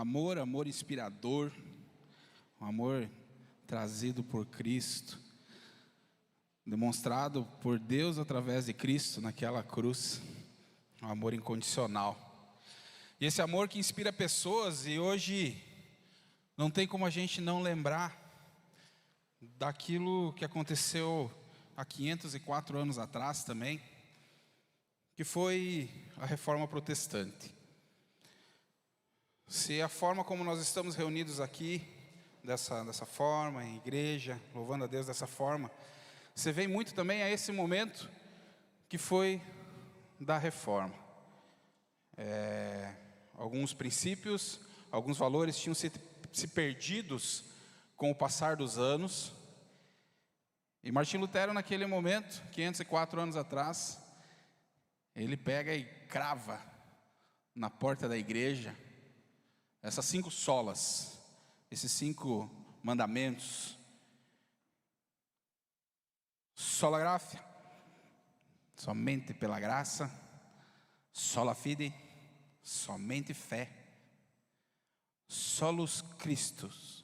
amor inspirador, um amor trazido por Cristo, demonstrado por Deus através de Cristo naquela cruz, um amor incondicional. E esse amor que inspira pessoas, e hoje não tem como a gente não lembrar daquilo que aconteceu há 504 anos atrás também, que foi a Reforma Protestante. Se a forma como nós estamos reunidos aqui, dessa forma, em igreja, louvando a Deus dessa forma, você vem muito também a esse momento que foi da Reforma. Alguns princípios, alguns valores tinham se perdidos com o passar dos anos. E Martinho Lutero, naquele momento, 504 anos atrás, ele pega e crava na porta da igreja essas 5 solas, esses 5 mandamentos. Sola gratia, somente pela graça. Sola fide, somente fé. Solus Christus,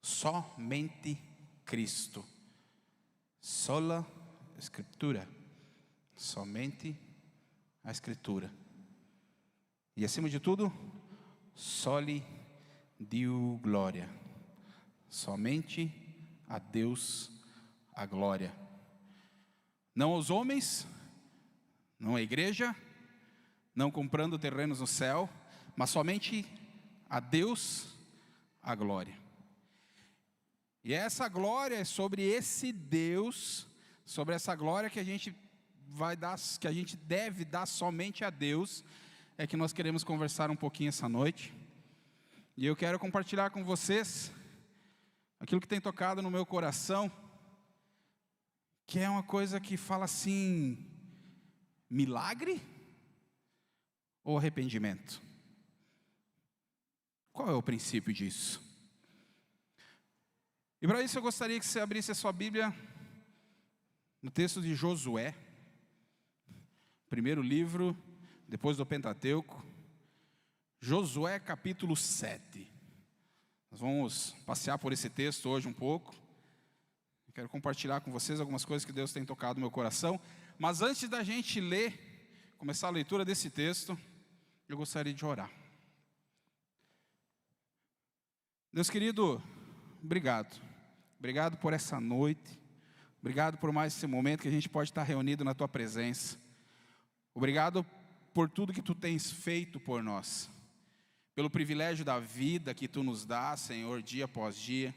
somente Cristo. Sola Escritura, somente a Escritura. E acima de tudo, soli Deo glória, somente a Deus a glória. Não aos homens, não à igreja, não comprando terrenos no céu, mas somente a Deus a glória. E essa glória é sobre esse Deus, sobre essa glória que a gente vai dar, que a gente deve dar somente a Deus, é que nós queremos conversar um pouquinho essa noite. E eu quero compartilhar com vocês aquilo que tem tocado no meu coração, que é uma coisa que fala assim: milagre ou arrependimento? Qual é o princípio disso? E para isso eu gostaria que você abrisse a sua Bíblia no texto de Josué, primeiro livro depois do Pentateuco, Josué capítulo 7. Nós vamos passear por esse texto hoje um pouco. Eu quero compartilhar com vocês algumas coisas que Deus tem tocado no meu coração. Mas antes da gente ler, começar a leitura desse texto, eu gostaria de orar. Deus querido, obrigado. Obrigado por essa noite. Obrigado por mais esse momento que a gente pode estar reunido na Tua presença. Obrigado por tudo que Tu tens feito por nós. Pelo privilégio da vida que Tu nos dá, Senhor, dia após dia.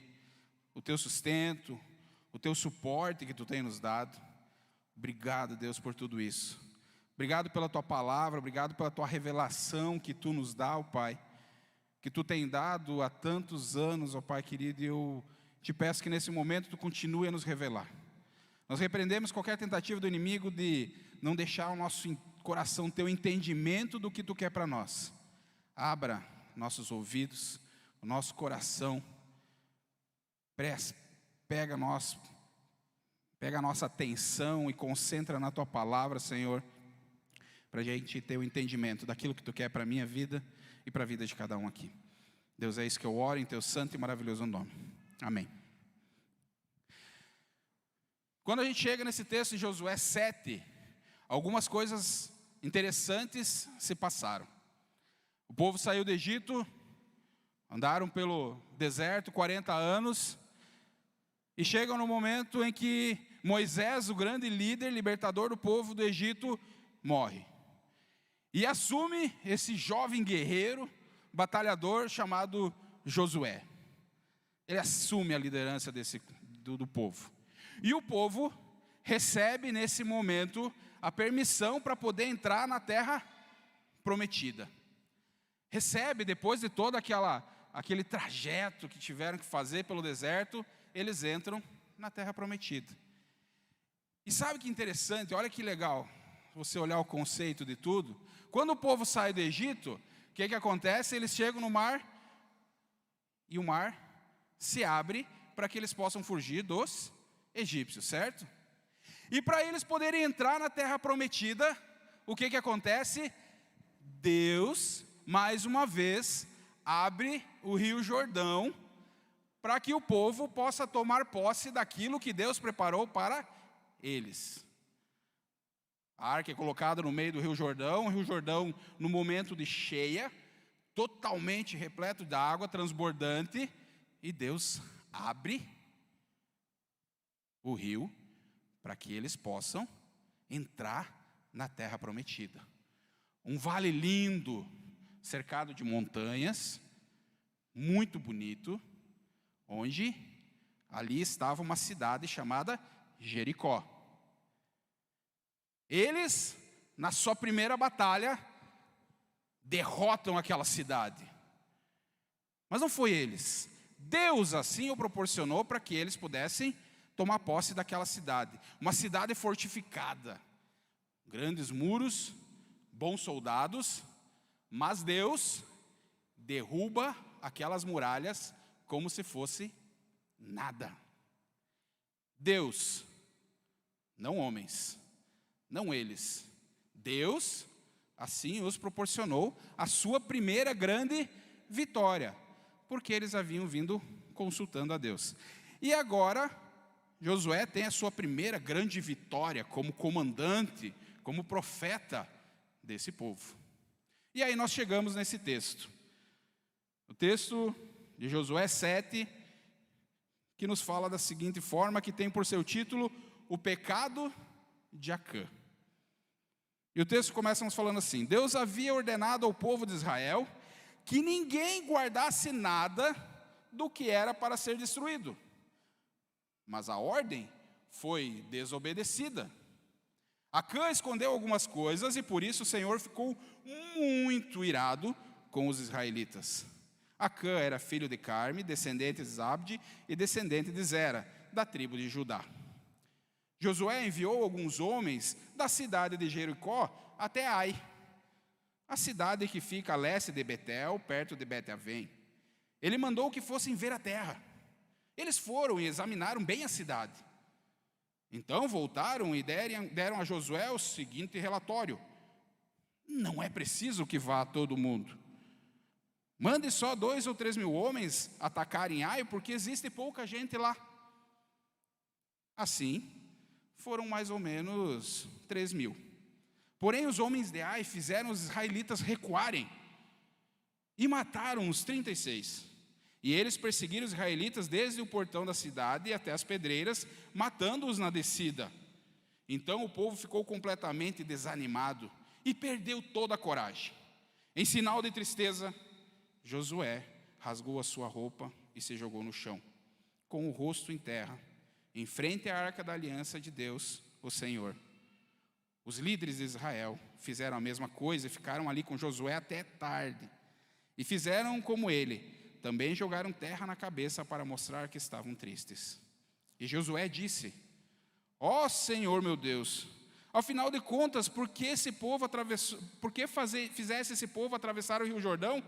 O Teu sustento, o Teu suporte que Tu tens nos dado. Obrigado, Deus, por tudo isso. Obrigado pela Tua palavra, obrigado pela Tua revelação que Tu nos dá, ó Pai. Que Tu tem dado há tantos anos, ó Pai querido, e eu Te peço que nesse momento Tu continue a nos revelar. Nós repreendemos qualquer tentativa do inimigo de não deixar o nosso coração ter o entendimento do que Tu quer para nós. Abra nossos ouvidos, o nosso coração, pega a nossa atenção e concentra na Tua palavra, Senhor, para a gente ter o entendimento daquilo que Tu quer para a minha vida e para a vida de cada um aqui. Deus, é isso que eu oro em Teu santo e maravilhoso nome. Amém. Quando a gente chega nesse texto de Josué 7, algumas coisas interessantes se passaram. O povo saiu do Egito, andaram pelo deserto 40 anos, e chegam no momento em que Moisés, o grande líder, libertador do povo do Egito, morre. E assume esse jovem guerreiro, batalhador, chamado Josué. Ele assume a liderança do povo. E o povo recebe nesse momento a permissão para poder entrar na terra prometida. Recebe, depois de todo aquele trajeto que tiveram que fazer pelo deserto, eles entram na terra prometida. E sabe que interessante, olha que legal, você olhar o conceito de tudo. Quando o povo sai do Egito, o que acontece? Eles chegam no mar, e o mar se abre para que eles possam fugir dos egípcios, certo? E para eles poderem entrar na terra prometida, o que acontece? Deus, mais uma vez, abre o rio Jordão para que o povo possa tomar posse daquilo que Deus preparou para eles. A arca é colocada no meio do rio Jordão, no momento de cheia, totalmente repleto de água, transbordante, e Deus abre o rio para que eles possam entrar na terra prometida. Um vale lindo, cercado de montanhas, muito bonito, onde ali estava uma cidade chamada Jericó. Eles, na sua primeira batalha, derrotam aquela cidade. Mas não foi eles. Deus assim o proporcionou para que eles pudessem tomar posse daquela cidade. Uma cidade fortificada, grandes muros, bons soldados, mas Deus derruba aquelas muralhas como se fosse nada. Deus, não homens, não eles. Deus assim os proporcionou a sua primeira grande vitória, porque eles haviam vindo consultando a Deus. E agora, Josué tem a sua primeira grande vitória como comandante, como profeta desse povo. E aí nós chegamos nesse texto. O texto de Josué 7, que nos fala da seguinte forma, que tem por seu título, o pecado de Acã. E o texto começa nos falando assim: Deus havia ordenado ao povo de Israel que ninguém guardasse nada do que era para ser destruído. Mas a ordem foi desobedecida. Acã escondeu algumas coisas e por isso o Senhor ficou muito irado com os israelitas. Acã era filho de Carme, descendente de Zabde e descendente de Zera, da tribo de Judá. Josué enviou alguns homens da cidade de Jericó até Ai, a cidade que fica a leste de Betel, perto de Bet-Avém. Ele mandou que fossem ver a terra. Eles foram e examinaram bem a cidade. Então voltaram e deram a Josué o seguinte relatório: não é preciso que vá todo mundo. Mande só 2 ou 3 mil homens atacarem Ai, porque existe pouca gente lá. Assim, foram mais ou menos 3 mil. Porém, os homens de Ai fizeram os israelitas recuarem e mataram os 36. E eles perseguiram os israelitas desde o portão da cidade até as pedreiras, matando-os na descida. Então o povo ficou completamente desanimado e perdeu toda a coragem. Em sinal de tristeza, Josué rasgou a sua roupa e se jogou no chão, com o rosto em terra, em frente à arca da aliança de Deus, o Senhor. Os líderes de Israel fizeram a mesma coisa e ficaram ali com Josué até tarde. E fizeram como ele. Também jogaram terra na cabeça para mostrar que estavam tristes. E Josué disse: ó Senhor meu Deus, afinal de contas, por que fizesse esse povo atravessar o rio Jordão?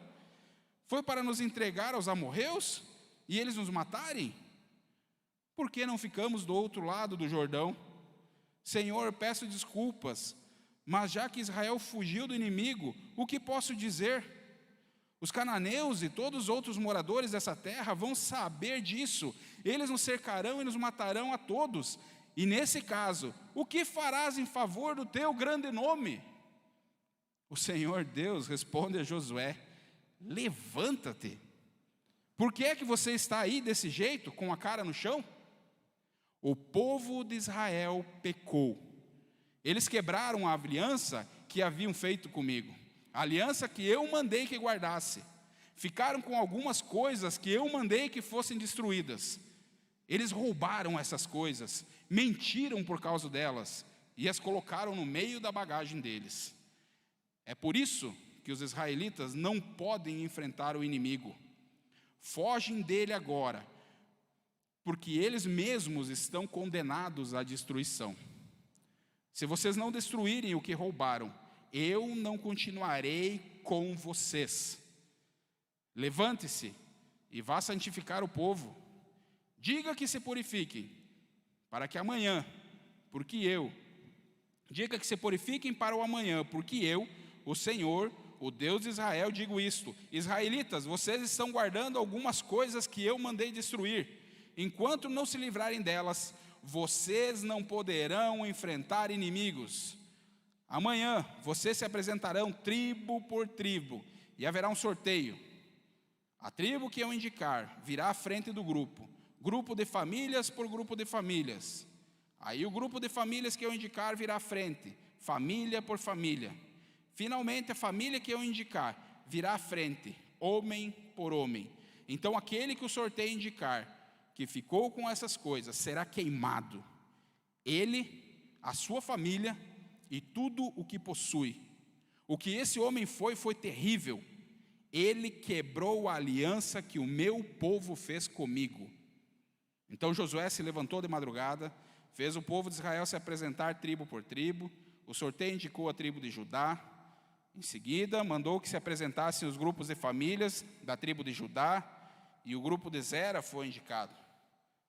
Foi para nos entregar aos amorreus e eles nos matarem? Por que não ficamos do outro lado do Jordão? Senhor, peço desculpas, mas já que Israel fugiu do inimigo, o que posso dizer? Os cananeus e todos os outros moradores dessa terra vão saber disso. Eles nos cercarão e nos matarão a todos. E nesse caso, o que farás em favor do teu grande nome? O Senhor Deus responde a Josué: levanta-te. Por que é que você está aí desse jeito, com a cara no chão? O povo de Israel pecou. Eles quebraram a aliança que haviam feito comigo, a aliança que eu mandei que guardasse. Ficaram com algumas coisas que eu mandei que fossem destruídas. Eles roubaram essas coisas, mentiram por causa delas e as colocaram no meio da bagagem deles. É por isso que os israelitas não podem enfrentar o inimigo. Fogem dele agora, porque eles mesmos estão condenados à destruição. Se vocês não destruírem o que roubaram, eu não continuarei com vocês. Levante-se e vá santificar o povo. Diga que se purifiquem, para que amanhã, diga que se purifiquem para o amanhã, porque eu, o Senhor, o Deus de Israel, digo isto: israelitas, vocês estão guardando algumas coisas que eu mandei destruir. Enquanto não se livrarem delas, vocês não poderão enfrentar inimigos. Amanhã vocês se apresentarão tribo por tribo, e haverá um sorteio. A tribo que eu indicar virá à frente do grupo, grupo de famílias por grupo de famílias. Aí o grupo de famílias que eu indicar virá à frente, família por família. Finalmente, a família que eu indicar virá à frente, homem por homem. Então, aquele que o sorteio indicar, que ficou com essas coisas, será queimado. Ele, a sua família e tudo o que possui. O que esse homem foi terrível. Ele quebrou a aliança que o meu povo fez comigo. Então Josué se levantou de madrugada, fez o povo de Israel se apresentar tribo por tribo. O sorteio indicou a tribo de Judá. Em seguida, mandou que se apresentassem os grupos de famílias da tribo de Judá, e o grupo de Zera foi indicado.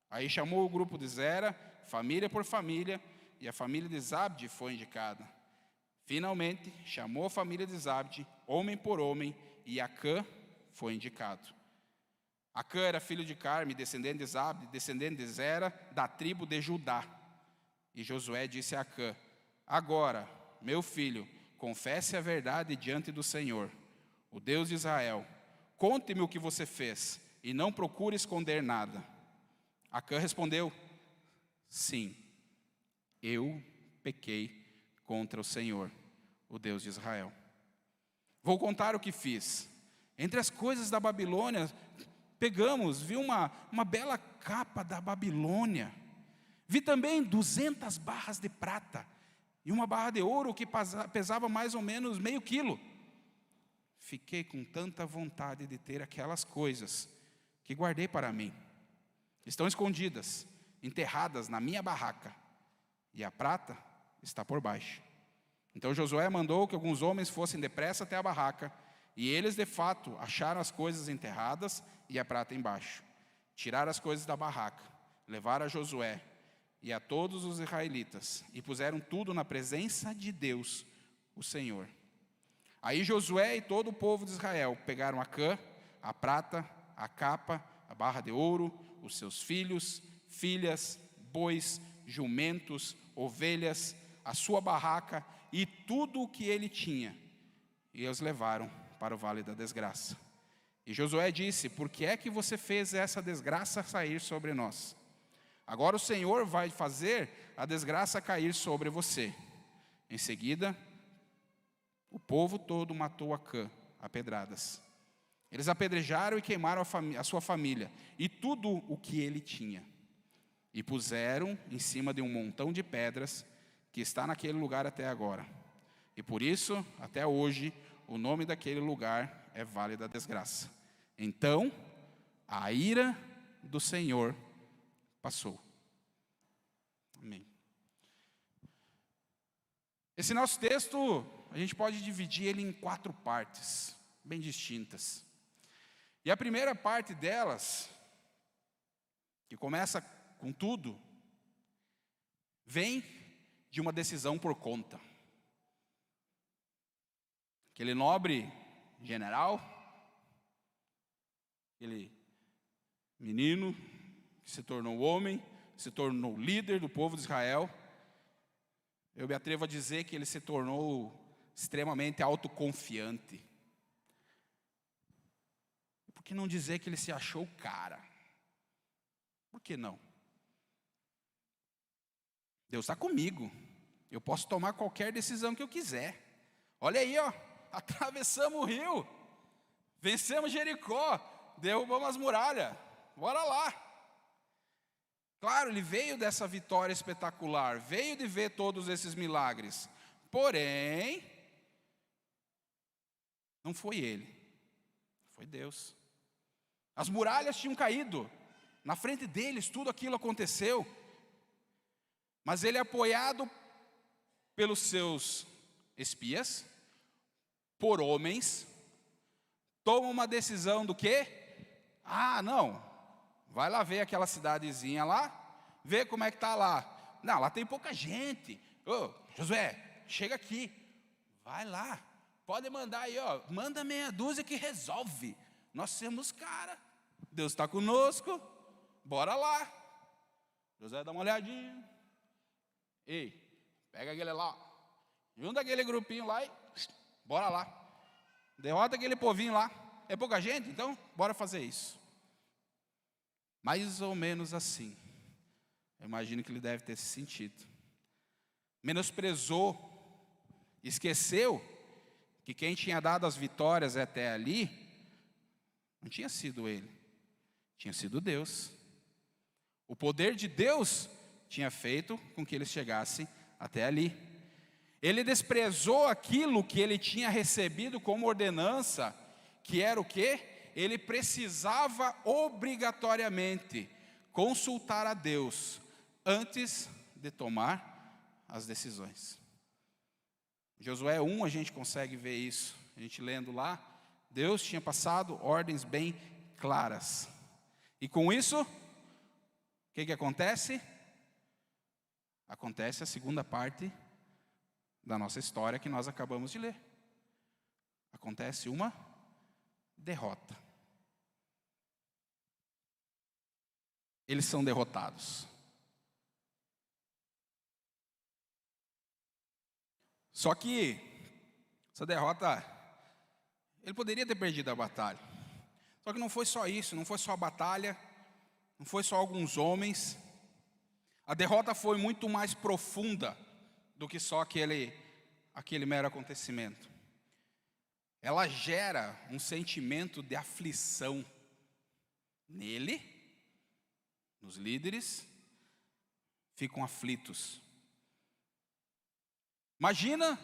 Aí chamou o grupo de Zera, família por família, e a família de Zabdi foi indicada. Finalmente, chamou a família de Zabdi, homem por homem, e Acã foi indicado. Acã era filho de Carme, descendente de Zabdi, descendente de Zera, da tribo de Judá. E Josué disse a Acã: agora, meu filho, confesse a verdade diante do Senhor, o Deus de Israel. Conte-me o que você fez, e não procure esconder nada. Acã respondeu: sim, eu pequei contra o Senhor, o Deus de Israel. Vou contar o que fiz. Entre as coisas da Babilônia, vi uma bela capa da Babilônia. Vi também 200 barras de prata e uma barra de ouro que pesava mais ou menos meio quilo. Fiquei com tanta vontade de ter aquelas coisas que guardei para mim. Estão escondidas, enterradas na minha barraca, e a prata está por baixo. Então Josué mandou que alguns homens fossem depressa até a barraca, e eles de fato acharam as coisas enterradas e a prata embaixo. Tiraram as coisas da barraca, levaram a Josué e a todos os israelitas, e puseram tudo na presença de Deus, o Senhor. Aí Josué e todo o povo de Israel pegaram Acã, a prata, a capa, a barra de ouro, os seus filhos, filhas, bois, jumentos, ovelhas, a sua barraca e tudo o que ele tinha, e os levaram para o vale da desgraça. E Josué disse: por que é que você fez essa desgraça sair sobre nós? Agora o Senhor vai fazer a desgraça cair sobre você. Em seguida, o povo todo matou Acã a pedradas. Eles apedrejaram e queimaram a sua família e tudo o que ele tinha, e puseram em cima de um montão de pedras que está naquele lugar até agora. E por isso, até hoje, o nome daquele lugar é Vale da Desgraça. Então, a ira do Senhor passou. Amém. Esse nosso texto, a gente pode dividir ele em 4 partes, bem distintas. E a primeira parte delas, que começa com tudo, vem de uma decisão por conta. Aquele nobre general, aquele menino que se tornou homem, se tornou líder do povo de Israel. Eu me atrevo a dizer que ele se tornou extremamente autoconfiante. Por que não dizer que ele se achou o cara? Por que não? Deus está comigo. Eu posso tomar qualquer decisão que eu quiser. Olha aí, ó, atravessamos o rio, vencemos Jericó, derrubamos as muralhas. Bora lá. Claro, ele veio dessa vitória espetacular, veio de ver todos esses milagres. Porém, não foi ele, foi Deus. As muralhas tinham caído, na frente deles tudo aquilo aconteceu. Mas ele, apoiado pelos seus espias, por homens, toma uma decisão do quê? Não, vai lá ver aquela cidadezinha lá, vê como é que está lá. Não, lá tem pouca gente. Ô, Josué, chega aqui, vai lá, pode mandar aí, ó, manda meia dúzia que resolve. Nós temos cara, Deus está conosco, bora lá. Josué dá uma olhadinha. Ei, pega aquele lá, junta aquele grupinho lá e bora lá. Derrota aquele povinho lá. É pouca gente, então bora fazer isso. Mais ou menos assim. Eu imagino que ele deve ter se sentido. Menosprezou, esqueceu que quem tinha dado as vitórias até ali não tinha sido ele, tinha sido Deus. O poder de Deus tinha feito com que eles chegassem até ali. Ele desprezou aquilo que ele tinha recebido como ordenança, que era o quê? Ele precisava obrigatoriamente consultar a Deus antes de tomar as decisões. Josué 1 a gente consegue ver isso. A gente lendo lá, Deus tinha passado ordens bem claras. E com isso, o que acontece? Acontece a segunda parte da nossa história que nós acabamos de ler. Acontece uma derrota. Eles são derrotados. Só que essa derrota, ele poderia ter perdido a batalha. Só que não foi só isso, não foi só a batalha, não foi só alguns homens. A derrota foi muito mais profunda do que só aquele mero acontecimento. Ela gera um sentimento de aflição nele, nos líderes, ficam aflitos. Imagina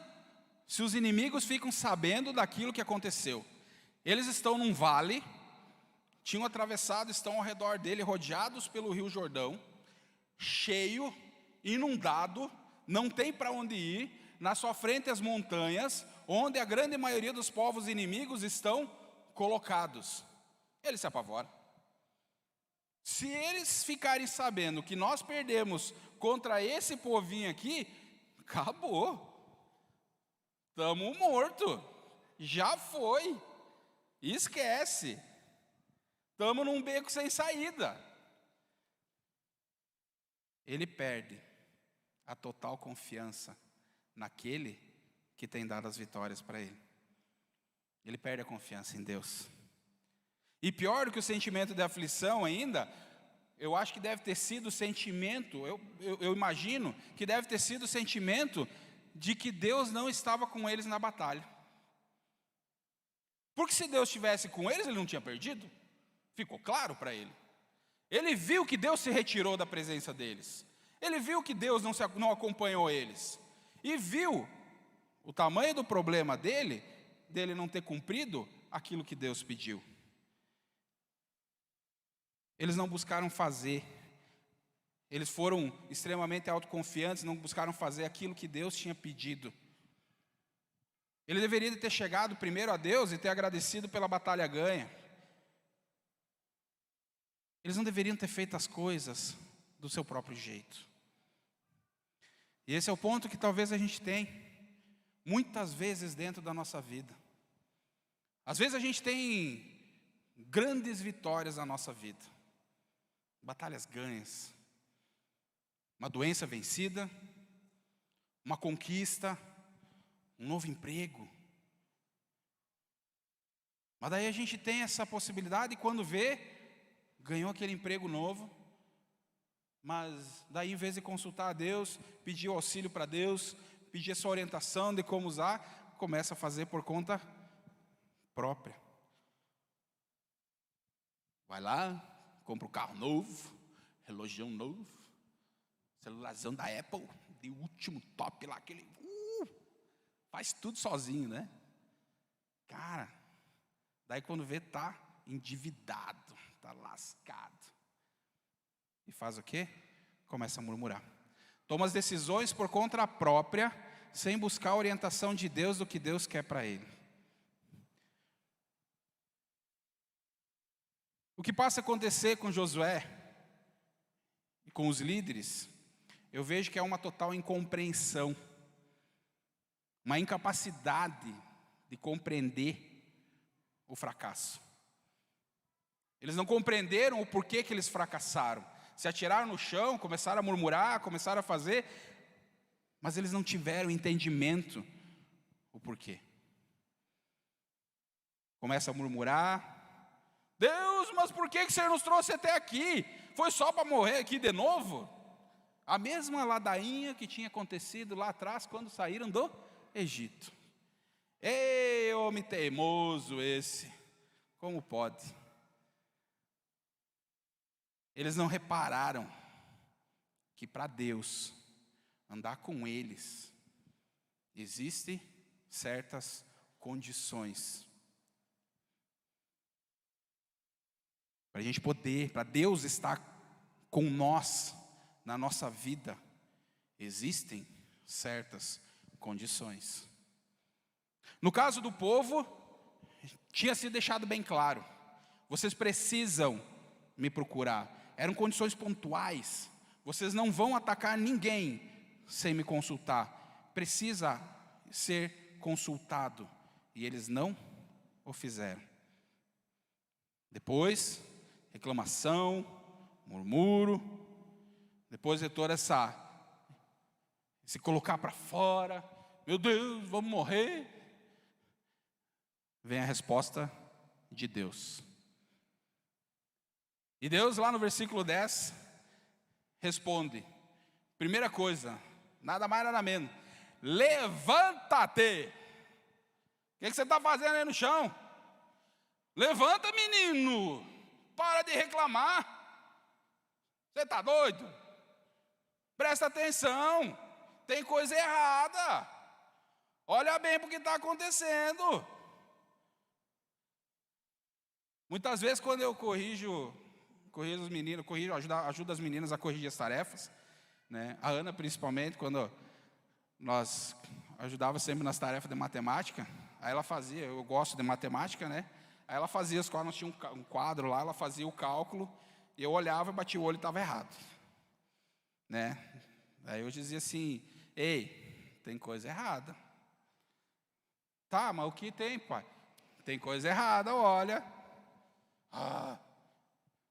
se os inimigos ficam sabendo daquilo que aconteceu. Eles estão num vale, tinham atravessado, estão ao redor dele, rodeados pelo Rio Jordão, cheio, inundado, não tem para onde ir, na sua frente as montanhas, onde a grande maioria dos povos inimigos estão colocados. Eles se apavoram. Se eles ficarem sabendo que nós perdemos contra esse povinho aqui, acabou. Estamos mortos. Já foi. Esquece. Estamos num beco sem saída. Ele perde a total confiança naquele que tem dado as vitórias para ele. Ele perde a confiança em Deus. E pior do que o sentimento de aflição ainda, eu acho que deve ter sido o sentimento, eu imagino que deve ter sido o sentimento de que Deus não estava com eles na batalha. Porque se Deus estivesse com eles, ele não tinha perdido. Ficou claro para ele. Ele viu que Deus se retirou da presença deles. Ele viu que Deus não acompanhou eles. E viu o tamanho do problema dele não ter cumprido aquilo que Deus pediu. Eles não buscaram fazer. Eles foram extremamente autoconfiantes, não buscaram fazer aquilo que Deus tinha pedido. Ele deveria ter chegado primeiro a Deus e ter agradecido pela batalha ganha. Eles não deveriam ter feito as coisas do seu próprio jeito. E esse é o ponto que talvez a gente tem muitas vezes dentro da nossa vida. Às vezes a gente tem grandes vitórias na nossa vida, batalhas ganhas, uma doença vencida, uma conquista, um novo emprego. Mas daí a gente tem essa possibilidade e quando vê, ganhou aquele emprego novo, mas daí em vez de consultar a Deus, pedir o auxílio para Deus, pedir a sua orientação de como usar, começa a fazer por conta própria. Vai lá, compra um carro novo, relógio novo, celularzão da Apple, de último top lá, aquele, faz tudo sozinho, né? Cara, daí quando vê, tá endividado, tá lascado. E faz o quê? Começa a murmurar. Toma as decisões por conta própria, sem buscar a orientação de Deus do que Deus quer para ele. O que passa a acontecer com Josué e com os líderes, eu vejo que é uma total incompreensão, uma incapacidade de compreender o fracasso. Eles não compreenderam o porquê que eles fracassaram. Se atiraram no chão, começaram a murmurar, começaram a fazer, mas eles não tiveram entendimento o porquê. Começa a murmurar: Deus, mas por que o Senhor nos trouxe até aqui? Foi só para morrer aqui de novo? A mesma ladainha que tinha acontecido lá atrás, quando saíram do Egito. Ei, homem teimoso esse, como pode? Eles não repararam que para Deus andar com eles existem certas condições. Para a gente poder, para Deus estar com nós na nossa vida, existem certas condições. No caso do povo, tinha sido deixado bem claro: vocês precisam me procurar. Eram condições pontuais. Vocês não vão atacar ninguém sem me consultar. Precisa ser consultado. E eles não o fizeram. Depois, reclamação, murmúrio. Depois de toda se colocar para fora. Meu Deus, vamos morrer. Vem a resposta de Deus. E Deus, lá no versículo 10, responde: primeira coisa, nada mais nada menos, levanta-te. O que você está fazendo aí no chão? Levanta, menino, para de reclamar. Você está doido? Presta atenção, tem coisa errada. Olha bem para o que está acontecendo. Muitas vezes quando eu corrijo os meninos, ajudo as meninas a corrigir as tarefas, né? A Ana principalmente, quando nós ajudava sempre nas tarefas de matemática, aí ela fazia, eu gosto de matemática, né? Aí ela fazia os quadros, nós tínhamos um quadro lá, ela fazia o cálculo, e eu olhava e batia o olho e estava errado, né? Aí eu dizia assim: ei, tem coisa errada. Tá, mas o que tem, pai? Tem coisa errada, olha.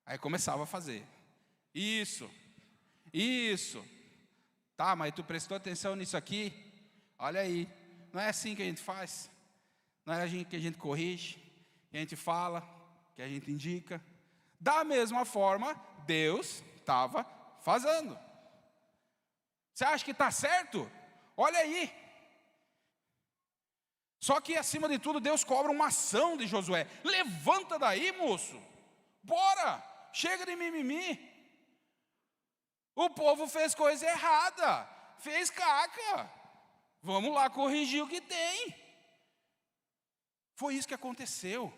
Aí começava a fazer. Isso. Tá, mas tu prestou atenção nisso aqui? Olha aí. Não é assim que a gente faz. Não é assim que a gente corrige, que a gente fala, que a gente indica. Da mesma forma, Deus estava fazendo. Você acha que está certo? Olha aí. Só que, acima de tudo, Deus cobra uma ação de Josué. Levanta daí, moço. Bora. Chega de mimimi. O povo fez coisa errada. Fez caca. Vamos lá corrigir o que tem. Foi isso que aconteceu.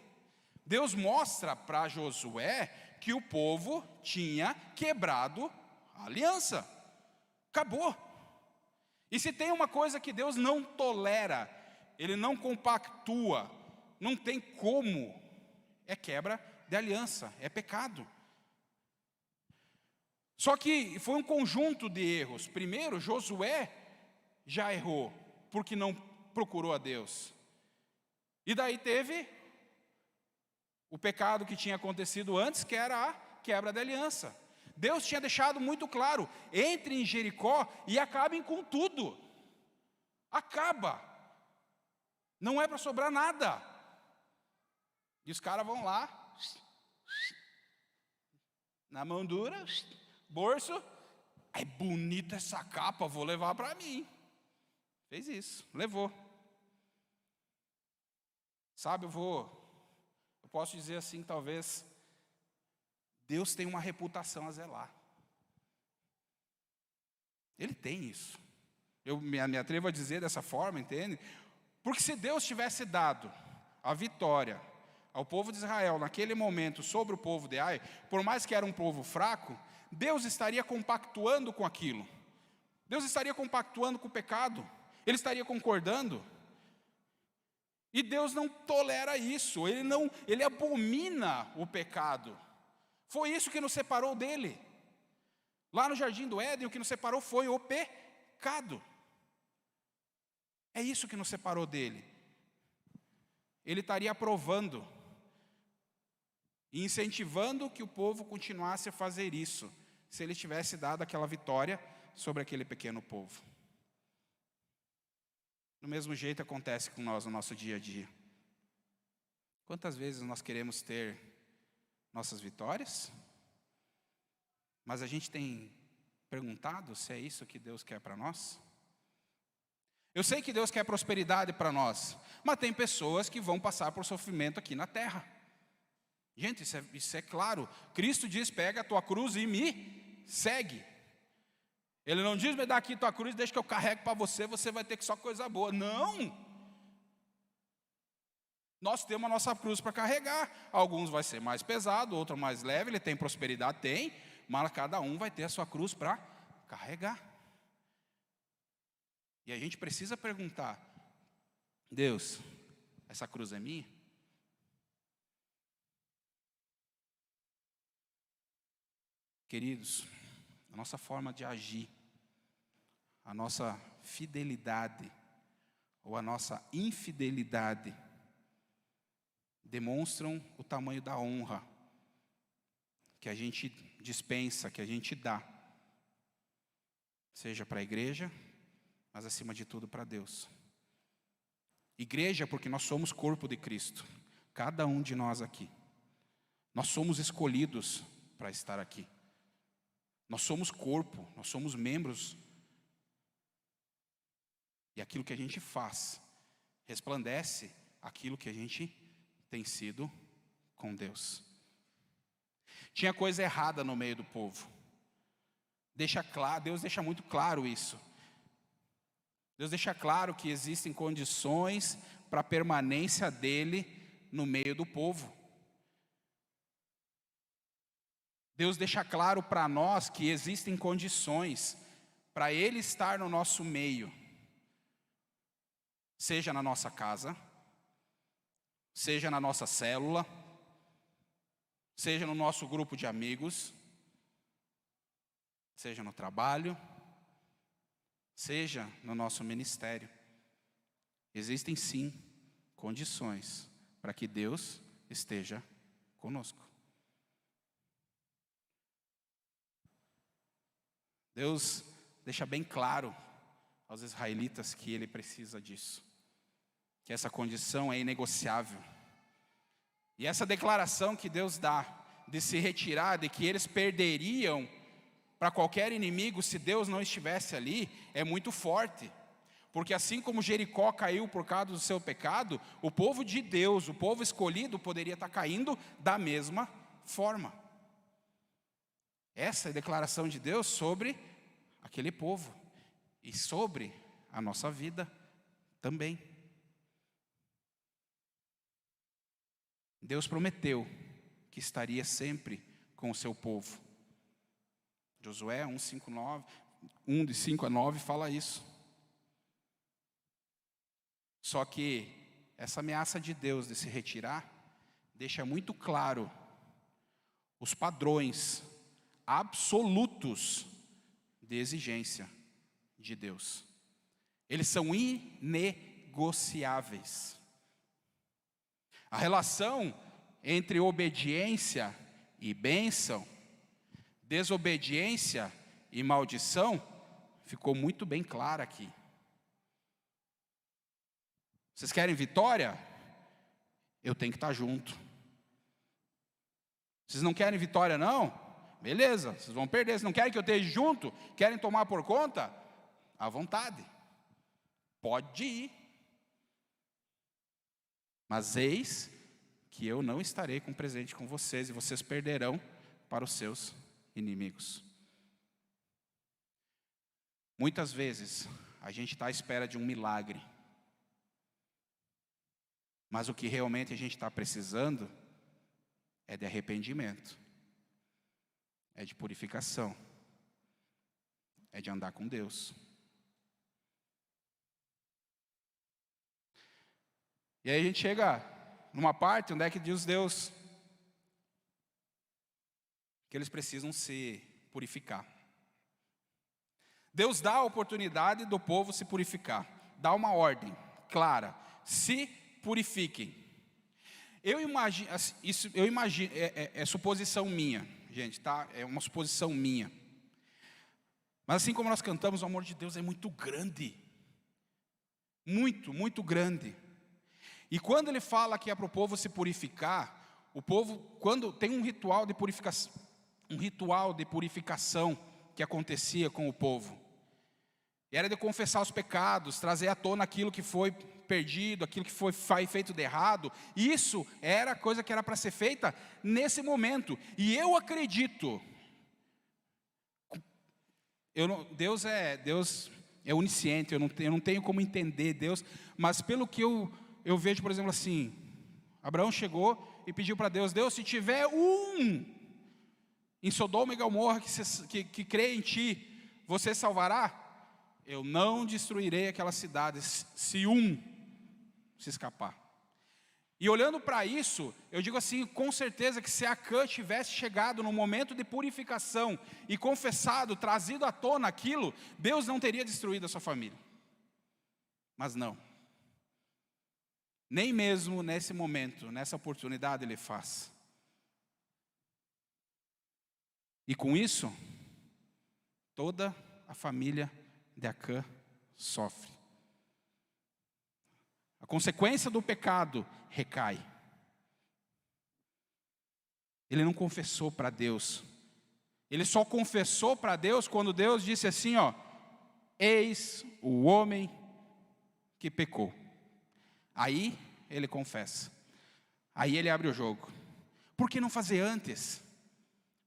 Deus mostra para Josué que o povo tinha quebrado a aliança. Acabou. E se tem uma coisa que Deus não tolera, Ele não compactua, não tem como, é quebra de aliança, é pecado. Só que foi um conjunto de erros. Primeiro, Josué já errou, porque não procurou a Deus. E daí teve o pecado que tinha acontecido antes, que era a quebra de aliança. Deus tinha deixado muito claro: entrem em Jericó e acabem com tudo. Acaba. Não é para sobrar nada. E os caras vão lá, na mão dura, bolso. É bonita essa capa, vou levar para mim. Fez isso, levou. Sabe, eu posso dizer assim, talvez, Deus tem uma reputação a zelar. Ele tem isso. Eu me atrevo a dizer dessa forma, entende? Porque se Deus tivesse dado a vitória ao povo de Israel naquele momento sobre o povo de Ai, por mais que era um povo fraco, Deus estaria compactuando com aquilo. Deus estaria compactuando com o pecado. Ele estaria concordando. E Deus não tolera isso. Ele abomina o pecado. Foi isso que nos separou dele. Lá no Jardim do Éden, o que nos separou foi o pecado. É isso que nos separou dele. ele estaria aprovando e incentivando que o povo continuasse a fazer isso, se ele tivesse dado aquela vitória sobre aquele pequeno povo. Do mesmo jeito acontece com nós no nosso dia a dia. Quantas vezes nós queremos ter nossas vitórias, mas a gente tem perguntado se é isso que Deus quer para nós? Eu sei que Deus quer prosperidade para nós, mas tem pessoas que vão passar por sofrimento aqui na terra. Gente, isso é claro. Cristo diz, pega a tua cruz e me segue. Ele não diz, me dá aqui tua cruz, deixa que eu carrego para você, você vai ter só coisa boa. Não! Nós temos a nossa cruz para carregar. Alguns vai ser mais pesado, outro mais leve, ele tem prosperidade, tem, mas cada um vai ter a sua cruz para carregar. E a gente precisa perguntar, Deus, essa cruz é minha? Queridos, a nossa forma de agir, a nossa fidelidade ou a nossa infidelidade demonstram o tamanho da honra que a gente dispensa, que a gente dá, seja para a igreja, mas acima de tudo para Deus. Igreja, porque nós somos corpo de Cristo, cada um de nós aqui. Nós somos escolhidos para estar aqui. Nós somos corpo, nós somos membros. E aquilo que a gente faz resplandece aquilo que a gente tem sido com Deus. Tinha coisa errada no meio do povo. Deus deixa muito claro isso. Deus deixa claro que existem condições para a permanência dele no meio do povo. Deus deixa claro para nós que existem condições para ele estar no nosso meio. Seja na nossa casa, seja na nossa célula, seja no nosso grupo de amigos, seja no trabalho, seja no nosso ministério. Existem sim condições para que Deus esteja conosco. Deus deixa bem claro aos israelitas que ele precisa disso, que essa condição é inegociável. E essa declaração que Deus dá de se retirar, de que eles perderiam para qualquer inimigo se Deus não estivesse ali, é muito forte. Porque assim como Jericó caiu por causa do seu pecado, o povo de Deus, o povo escolhido, poderia estar caindo da mesma forma. Essa é a declaração de Deus sobre aquele povo e sobre a nossa vida também. Deus prometeu que estaria sempre com o seu povo. Josué 1, de 5 a 9 fala isso. Só que essa ameaça de Deus de se retirar deixa muito claro os padrões absolutos de exigência de Deus. Eles são inegociáveis. A relação entre obediência e bênção, desobediência e maldição, ficou muito bem clara aqui. Vocês querem vitória? Eu tenho que estar junto. Vocês não querem vitória não? Beleza, vocês vão perder. Vocês não querem que eu esteja junto? Querem tomar por conta? À vontade. Pode ir. Mas eis que eu não estarei com presente com vocês, e vocês perderão para os seus inimigos. Muitas vezes, a gente está à espera de um milagre. Mas o que realmente a gente está precisando é de arrependimento, é de purificação, é de andar com Deus. E aí a gente chega numa parte onde é que diz Deus que eles precisam se purificar. Deus dá a oportunidade do povo se purificar, dá uma ordem clara: se purifiquem. Eu imagino, isso eu imagino, é suposição minha, gente, tá? É uma suposição minha. Mas assim como nós cantamos, o amor de Deus é muito grande. Muito, muito grande. E quando ele fala que é para o povo se purificar, o povo, quando tem um ritual de purificação que acontecia com o povo, era de confessar os pecados, trazer à tona aquilo que foi perdido, aquilo que foi feito de errado. Isso era a coisa que era para ser feita nesse momento. E eu acredito, Deus é onisciente, eu não tenho como entender Deus, mas pelo que eu vejo, por exemplo, assim, Abraão chegou e pediu para Deus: Deus, se tiver um em Sodoma e Gomorra que crê em ti, você salvará? Eu não destruirei aquelas cidades se um se escapar. E olhando para isso, eu digo assim, com certeza que se Acã tivesse chegado no momento de purificação e confessado, trazido à tona aquilo, Deus não teria destruído a sua família. Mas não. Nem mesmo nesse momento, nessa oportunidade ele faz. E com isso, toda a família de Acã sofre. A consequência do pecado recai. Ele não confessou para Deus. Ele só confessou para Deus quando Deus disse assim, ó: eis o homem que pecou. Aí ele confessa. Aí ele abre o jogo. Por que não fazer antes?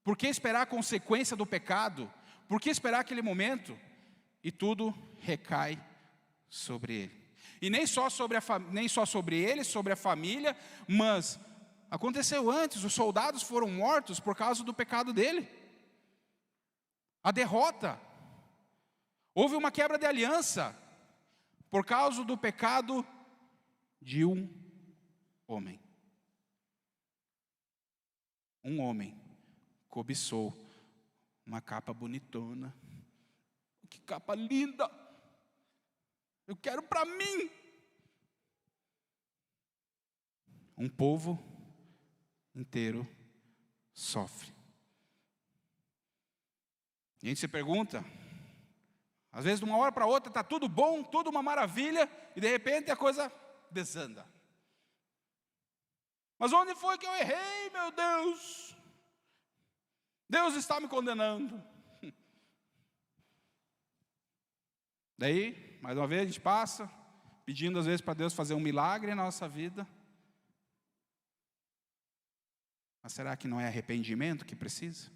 Por que esperar a consequência do pecado? Por que esperar aquele momento? E tudo recai sobre ele. E nem só sobre ele, sobre a família, mas aconteceu antes, os soldados foram mortos por causa do pecado dele. A derrota. Houve uma quebra de aliança por causa do pecado de um homem. Um homem cobiçou uma capa bonitona. Que capa linda! Eu quero para mim. Um povo inteiro sofre. E a gente se pergunta, às vezes de uma hora para outra está tudo bom, tudo uma maravilha, e de repente a coisa desanda. Mas onde foi que eu errei, meu Deus? Deus está me condenando. Daí, mais uma vez, a gente passa, pedindo às vezes para Deus fazer um milagre na nossa vida. Mas será que não é arrependimento que precisa?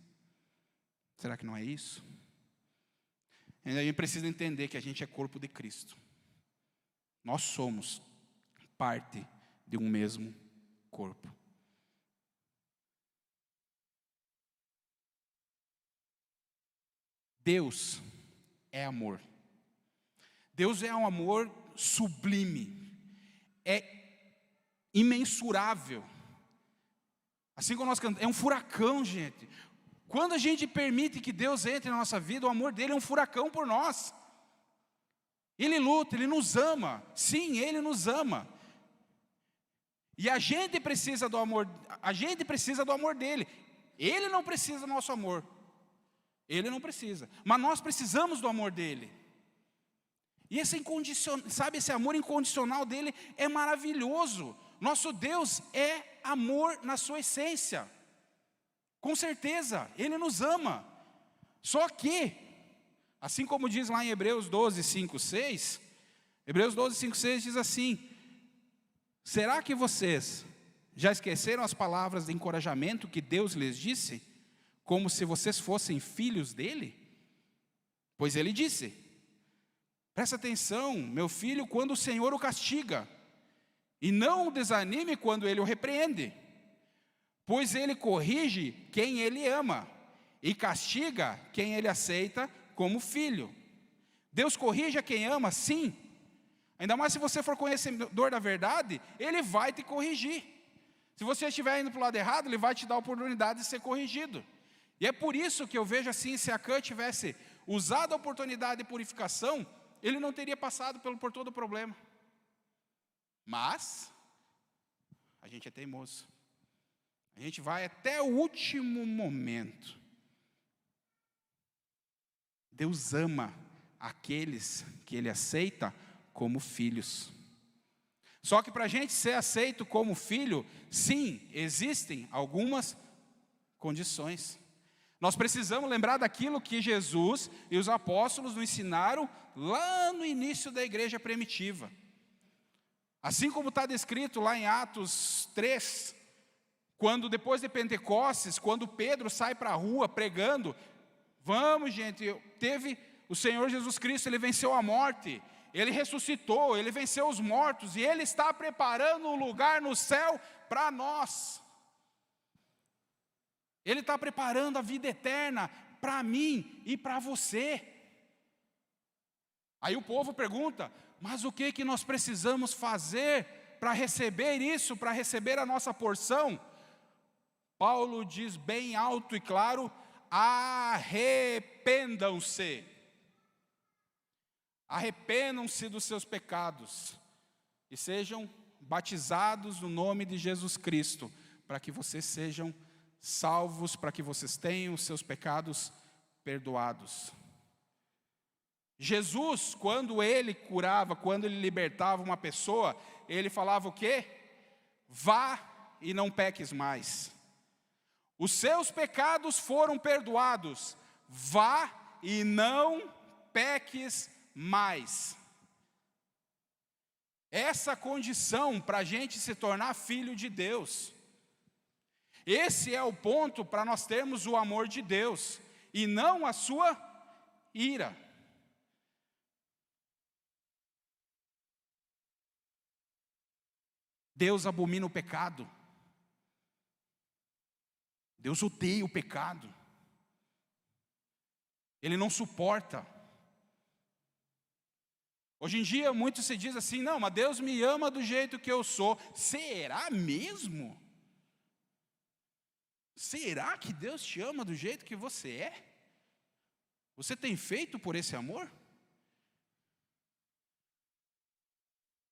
Será que não é isso? E a gente precisa entender que a gente é corpo de Cristo. Nós somos parte de um mesmo corpo. Deus é amor. Deus é um amor sublime, é imensurável. Assim como nós cantamos, é um furacão, gente. Quando a gente permite que Deus entre na nossa vida, o amor dele é um furacão por nós. Ele luta, ele nos ama. Sim, ele nos ama. E a gente precisa do amor dele. Ele não precisa do nosso amor. Ele não precisa. Mas nós precisamos do amor dele. E esse amor incondicional dele é maravilhoso. Nosso Deus é amor na sua essência. Com certeza, ele nos ama. Só que, assim como diz lá em Hebreus 12, 5, 6, Hebreus 12, 5, 6 diz assim: será que vocês já esqueceram as palavras de encorajamento que Deus lhes disse, como se vocês fossem filhos dele? Pois ele disse: presta atenção, meu filho, quando o Senhor o castiga, e não o desanime quando ele o repreende, pois ele corrige quem ele ama, e castiga quem ele aceita como filho. Deus corrige a quem ama, sim. Ainda mais se você for conhecedor da verdade, ele vai te corrigir. Se você estiver indo para o lado errado, ele vai te dar a oportunidade de ser corrigido. E é por isso que eu vejo assim, se Acã tivesse usado a oportunidade de purificação, ele não teria passado por todo o problema. Mas a gente é teimoso. A gente vai até o último momento. Deus ama aqueles que Ele aceita como filhos. Só que para a gente ser aceito como filho, sim, existem algumas condições. Nós precisamos lembrar daquilo que Jesus e os apóstolos nos ensinaram lá no início da igreja primitiva. Assim como está descrito lá em Atos 3, quando depois de Pentecostes, quando Pedro sai para a rua pregando, vamos gente, teve o Senhor Jesus Cristo, Ele venceu a morte, Ele ressuscitou, Ele venceu os mortos, e Ele está preparando um lugar no céu para nós. Ele está preparando a vida eterna para mim e para você. Aí o povo pergunta, mas o que nós precisamos fazer para receber isso, para receber a nossa porção? Paulo diz bem alto e claro, arrependam-se. Arrependam-se dos seus pecados e sejam batizados no nome de Jesus Cristo, para que vocês sejam salvos, para que vocês tenham os seus pecados perdoados. Jesus, quando Ele curava, quando Ele libertava uma pessoa, Ele falava o quê? Vá e não peques mais. Os seus pecados foram perdoados. Vá e não peques mais. Essa condição para a gente se tornar filho de Deus. Esse é o ponto para nós termos o amor de Deus e não a sua ira. Deus abomina o pecado. Deus odeia o pecado. Ele não suporta. Hoje em dia, muito se diz assim, não, mas Deus me ama do jeito que eu sou. Será mesmo? Será que Deus te ama do jeito que você é? Você tem feito por esse amor?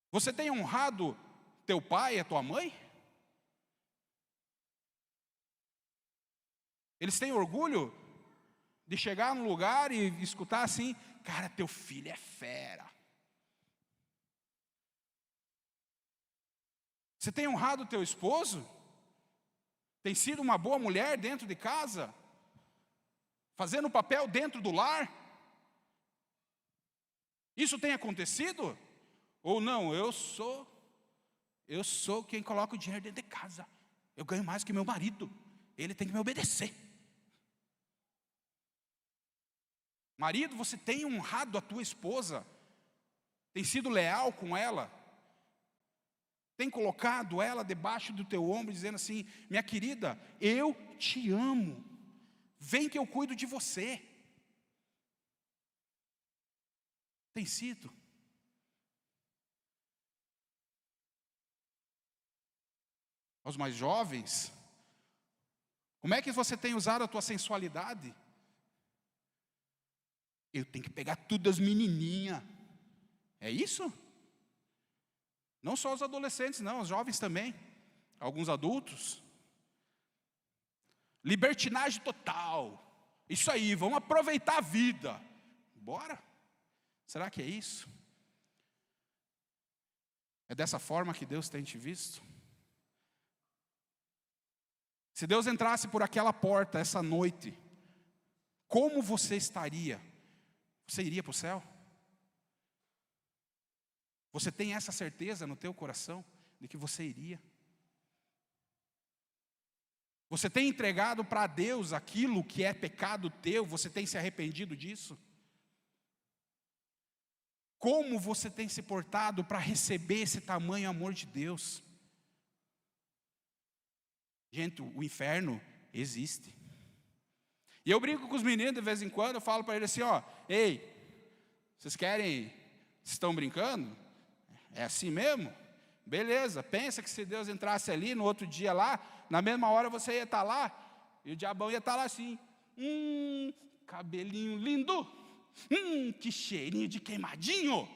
Você tem honrado teu pai e a tua mãe? Eles têm orgulho de chegar num lugar e escutar assim, cara, teu filho é fera. Você tem honrado teu esposo? Tem sido uma boa mulher dentro de casa? Fazendo o papel dentro do lar? Isso tem acontecido? Ou não, eu sou quem coloca o dinheiro dentro de casa. Eu ganho mais que meu marido. Ele tem que me obedecer. Marido, você tem honrado a tua esposa? Tem sido leal com ela? Tem colocado ela debaixo do teu ombro, dizendo assim, minha querida, eu te amo. Vem que eu cuido de você. Tem sido? Aos mais jovens, como é que você tem usado a tua sensualidade? Eu tenho que pegar tudo das menininhas. É isso? Não só os adolescentes, não, os jovens também. Alguns adultos. Libertinagem total. Isso aí, vamos aproveitar a vida. Bora? Será que é isso? É dessa forma que Deus tem te visto? Se Deus entrasse por aquela porta essa noite, como você estaria? Você iria para o céu? Você tem essa certeza no teu coração de que você iria? Você tem entregado para Deus aquilo que é pecado teu? Você tem se arrependido disso? Como você tem se portado para receber esse tamanho amor de Deus? Gente, o inferno existe. E eu brinco com os meninos de vez em quando, eu falo para eles assim, ó, ei, vocês estão brincando? É assim mesmo? Beleza, pensa que se Deus entrasse ali no outro dia lá, na mesma hora você ia estar lá, e o diabão ia estar lá assim, cabelinho lindo, que cheirinho de queimadinho.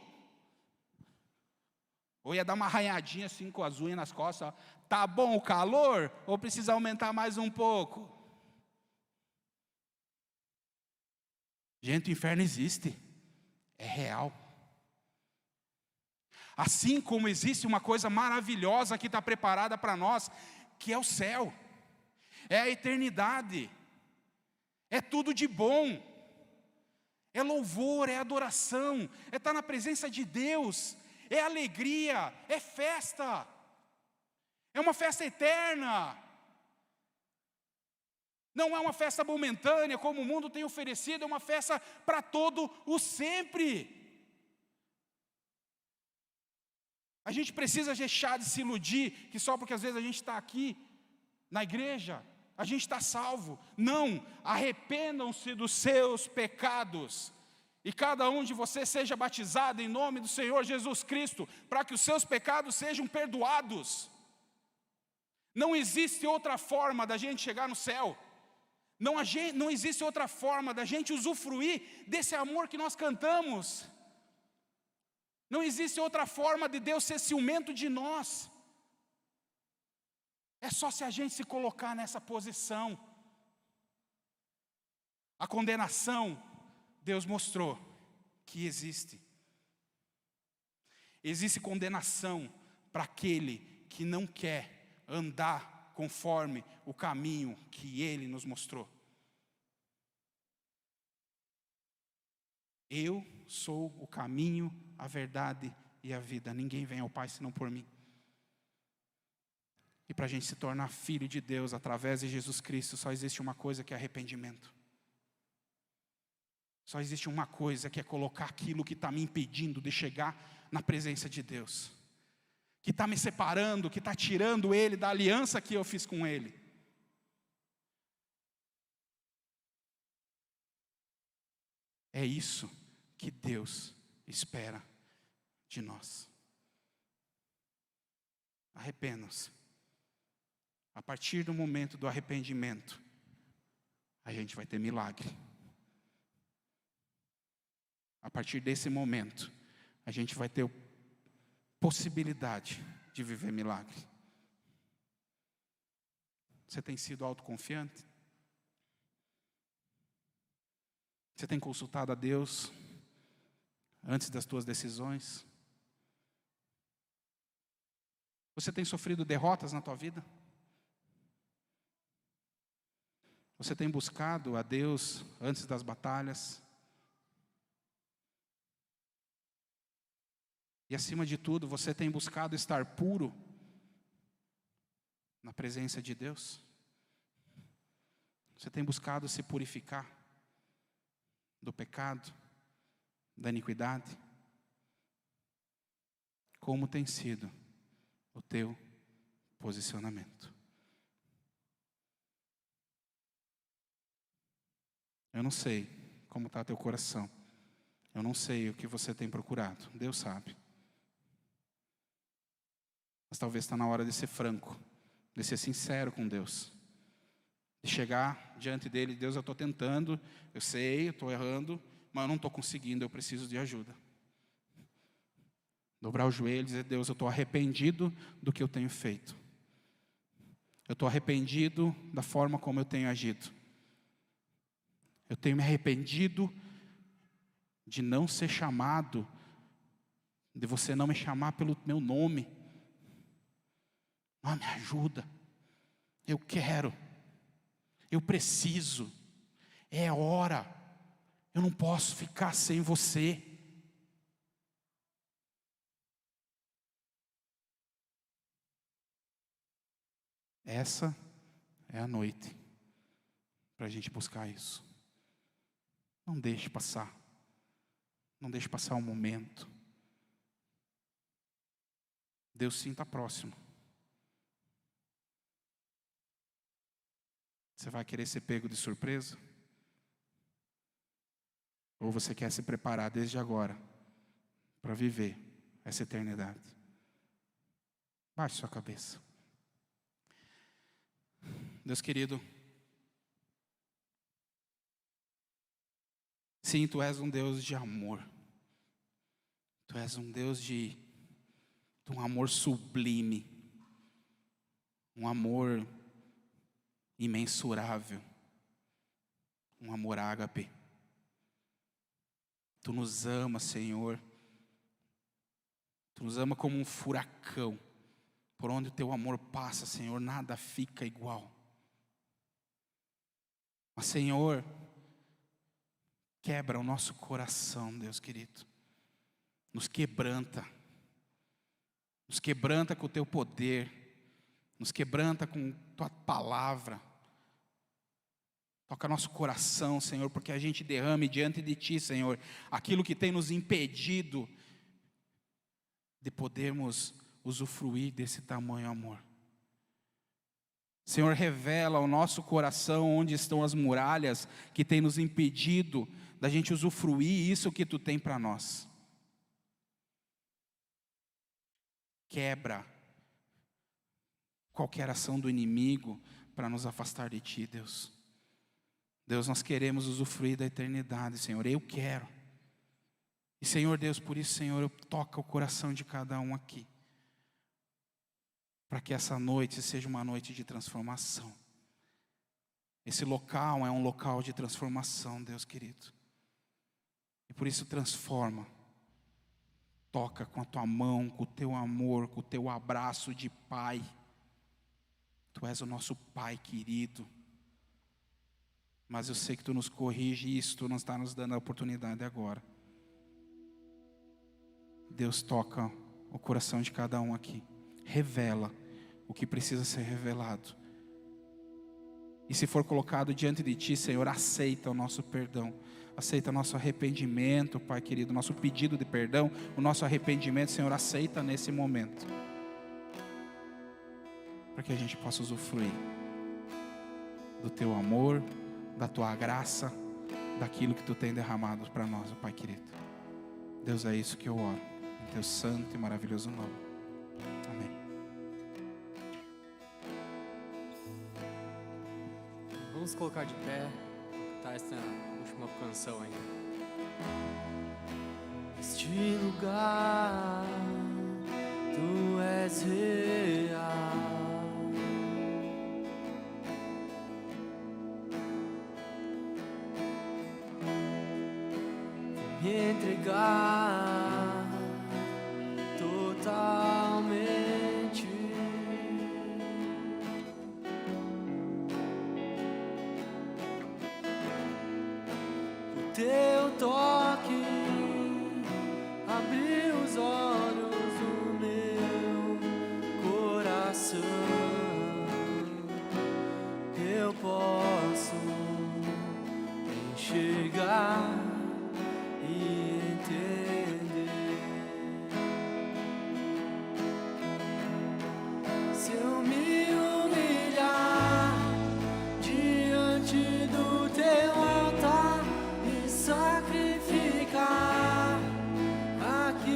Ou ia dar uma arranhadinha assim com as unhas nas costas, ó. Tá bom o calor? Ou precisa aumentar mais um pouco? Gente, o inferno existe. É real. Assim como existe uma coisa maravilhosa que está preparada para nós, que é o céu, é a eternidade, é tudo de bom, é louvor, é adoração, é estar na presença de Deus, é alegria, é festa, é uma festa eterna, não é uma festa momentânea como o mundo tem oferecido, é uma festa para todo o sempre. A gente precisa deixar de se iludir que só porque às vezes a gente está aqui na igreja, a gente está salvo. Não, arrependam-se dos seus pecados. E cada um de vocês seja batizado em nome do Senhor Jesus Cristo, para que os seus pecados sejam perdoados. Não existe outra forma da gente chegar no céu. Não existe outra forma da gente usufruir desse amor que nós cantamos. Não existe outra forma de Deus ser ciumento de nós. É só se a gente se colocar nessa posição. A condenação, Deus mostrou que existe. Existe condenação para aquele que não quer andar conforme o caminho que Ele nos mostrou. Eu sou o caminho, a verdade e a vida. Ninguém vem ao Pai senão por mim. E para a gente se tornar filho de Deus através de Jesus Cristo, só existe uma coisa que é arrependimento. Só existe uma coisa que é colocar aquilo que está me impedindo de chegar na presença de Deus. Que está me separando, que está tirando Ele da aliança que eu fiz com Ele. É isso que Deus espera de nós. Arrependam-se. A partir do momento do arrependimento, a gente vai ter milagre. A partir desse momento, a gente vai ter possibilidade de viver milagre. Você tem sido autoconfiante? Você tem consultado a Deus antes das tuas decisões? Você tem sofrido derrotas na tua vida? Você tem buscado a Deus antes das batalhas? E acima de tudo, você tem buscado estar puro na presença de Deus? Você tem buscado se purificar do pecado, da iniquidade? Como tem sido o teu posicionamento? Eu não sei como está teu coração. Eu não sei o que você tem procurado. Deus sabe. Mas talvez está na hora de ser franco, de ser sincero com Deus. De chegar diante dele, Deus, eu estou tentando, eu sei, eu estou errando, mas eu não estou conseguindo, eu preciso de ajuda. Dobrar o joelho e dizer, Deus, eu estou arrependido do que eu tenho feito. Eu estou arrependido da forma como eu tenho agido. Eu tenho me arrependido de não ser chamado, de você não me chamar pelo meu nome. Me ajuda. Eu quero. Eu preciso. É hora. Eu não posso ficar sem você. Essa é a noite para a gente buscar isso. Não deixe passar. Não deixe passar um momento. Deus sim está próximo. Você vai querer ser pego de surpresa? Ou você quer se preparar desde agora para viver essa eternidade? Baixe sua cabeça. Deus querido, sim, Tu és um Deus de amor. Tu és um Deus de de um amor sublime, um amor imensurável, um amor ágape. Tu nos ama, Senhor. Tu nos ama como um furacão. Por onde o teu amor passa, Senhor, nada fica igual. Mas, Senhor, quebra o nosso coração, Deus querido. Nos quebranta. Nos quebranta com o teu poder. Nos quebranta com tua palavra. Toca nosso coração, Senhor, porque a gente derrame diante de ti, Senhor, aquilo que tem nos impedido de podermos usufruir desse tamanho amor. Senhor, revela ao nosso coração onde estão as muralhas que tem nos impedido da gente usufruir isso que tu tem para nós. Quebra qualquer ação do inimigo para nos afastar de ti, Deus. Deus, nós queremos usufruir da eternidade, Senhor. Eu quero. E, Senhor Deus, por isso, Senhor, eu toco o coração de cada um aqui. Para que essa noite seja uma noite de transformação. Esse local é um local de transformação, Deus querido. E por isso transforma. Toca com a tua mão, com o teu amor, com o teu abraço de Pai. Tu és o nosso Pai querido. Mas eu sei que tu nos corrige e isso tu não está nos dando a oportunidade agora. Deus, toca o coração de cada um aqui. Revela o que precisa ser revelado. E se for colocado diante de ti, Senhor, aceita o nosso perdão. Aceita o nosso arrependimento, Pai querido, o nosso pedido de perdão, o nosso arrependimento, Senhor, aceita nesse momento. Para que a gente possa usufruir do teu amor, da tua graça, daquilo que tu tem derramado para nós, Pai querido. Deus, é isso que eu oro, em teu santo e maravilhoso nome. Amém. Vamos colocar de pé, cantar essa última canção aí. Este lugar, tu és real. Me entregar totalmente. O teu toque abriu os olhos do meu coração. Eu posso enxergar e entender. Se eu me humilhar diante do teu altar e sacrificar aqui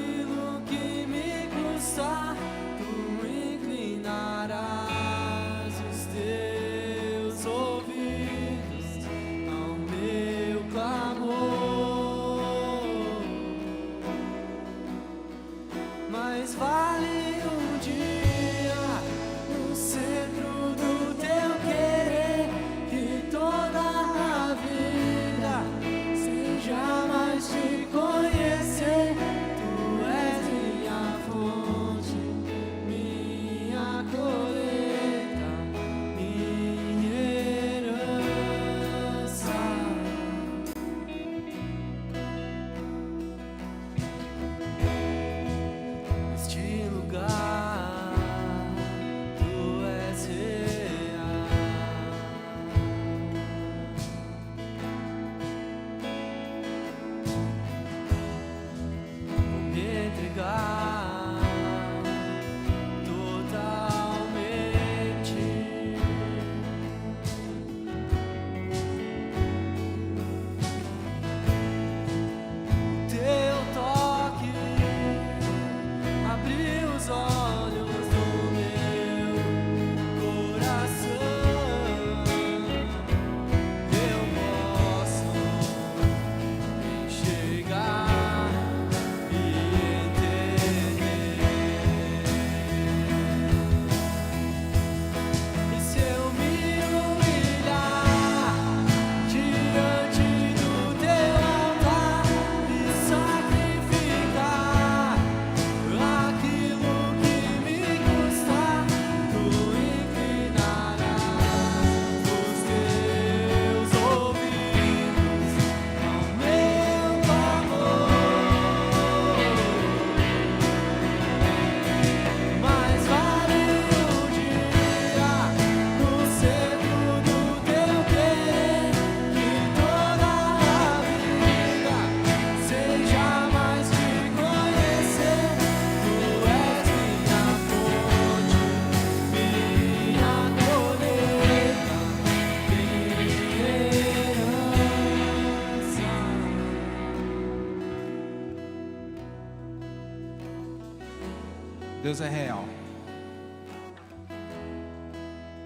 Deus é real.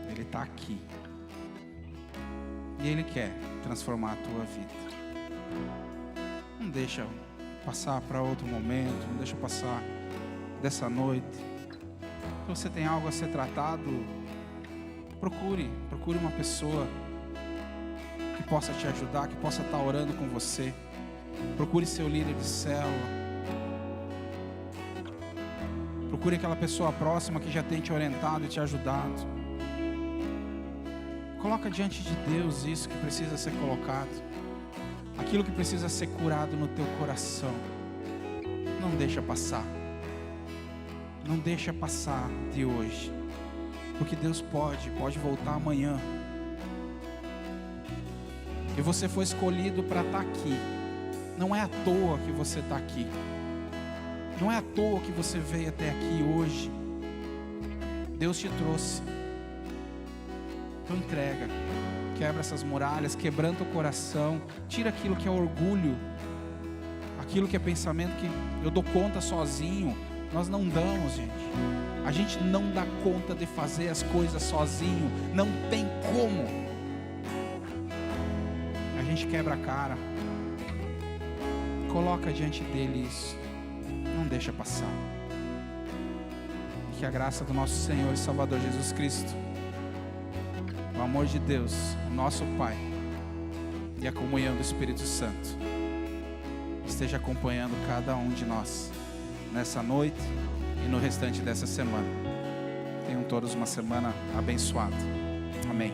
Ele está aqui. E Ele quer transformar a tua vida. Não deixa passar para outro momento, não deixa passar dessa noite. Se você tem algo a ser tratado, procure uma pessoa que possa te ajudar, que possa estar orando com você. Procure seu líder de célula. Procure aquela pessoa próxima que já tem te orientado e te ajudado. Coloca diante de Deus isso que precisa ser colocado. Aquilo que precisa ser curado no teu coração. Não deixa passar. Não deixa passar de hoje. Porque Deus pode voltar amanhã. E você foi escolhido para estar aqui. Não é à toa que você está aqui. Não é à toa que você veio até aqui hoje. Deus te trouxe. Então entrega. Quebra essas muralhas, quebranta o coração. Tira aquilo que é orgulho. Aquilo que é pensamento que eu dou conta sozinho. Nós não damos, gente. A gente não dá conta de fazer as coisas sozinho. Não tem como. A gente quebra a cara. Coloca diante dele isso. Não deixa passar. E que a graça do nosso Senhor e Salvador Jesus Cristo, o amor de Deus, nosso Pai, e a comunhão do Espírito Santo esteja acompanhando cada um de nós nessa noite e no restante dessa semana. Tenham todos uma semana abençoada. Amém.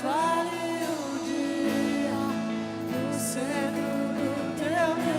Vale